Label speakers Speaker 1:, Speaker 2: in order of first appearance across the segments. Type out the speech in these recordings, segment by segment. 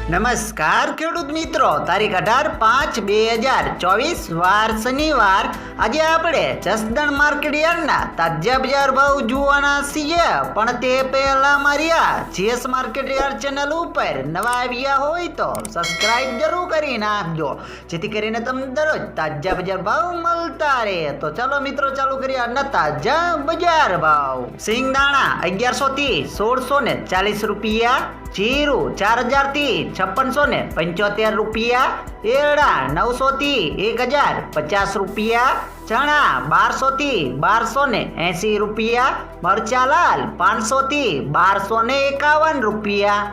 Speaker 1: નમસ્કાર ખેડૂત મિત્રો, તારીખ 18/5/2024 વાર શનિવાર. આજે આપણે જસદણ માર્કેટ યાર્ડના તાજા બજાર ભાવ જોવાના છીએ. પણ તે પહેલા મારી આ જીએસ માર્કેટ યાર્ડ ચેનલ ઉપર નવા આવ્યા હોય તો સબસ્ક્રાઇબ જરૂર કરી નાખજો, જેથી કરીને તમને દરરોજ તાજા બજાર ભાવ મળતા રહે. તો ચાલો મિત્રો, ચાલુ કરીએ આજના તાજા બજાર ભાવ. સિંગદાણા 1100 થી 1640 રૂપિયા, જીરું 4000 થી 5675 રૂપિયા, એરડા 900 થી 1050 રૂપિયા, ચણા 1200 થી 1280 રૂપિયા, મરચા લાલ 500 થી 1251 રૂપિયા,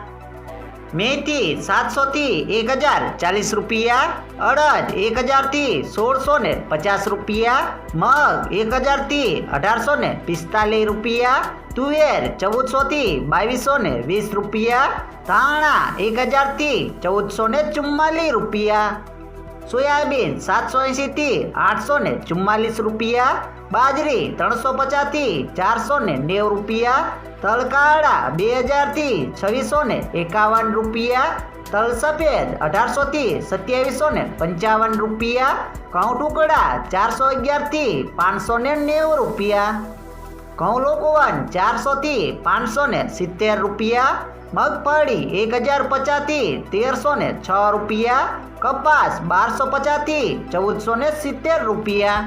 Speaker 1: મેથી 700 થી 1040 રૂપિયા, અડદ 1000 થી 1650 રૂપિયા, મગ 1000 થી 1845 રૂપિયા, તુવેર 1400 થી 2220 રૂપિયા, ધાણા 1000 થી 1444 રૂપિયા, સોયાબીન 780 થી 844 રૂપિયા, બાજરી 350 થી 490 રૂપિયા, તલ કાળા 2000 થી 2651 રૂપિયા, તલ સફેદ 1800 થી 2755 રૂપિયા, ઘઉં ટુકડા 411 થી 590 રૂપિયા, ઘઉં લોકવન 400 થી 570 રૂપિયા, મગફળી 1050 થી 1306 રૂપિયા, કપાસ 1250 થી 1470 રૂપિયા.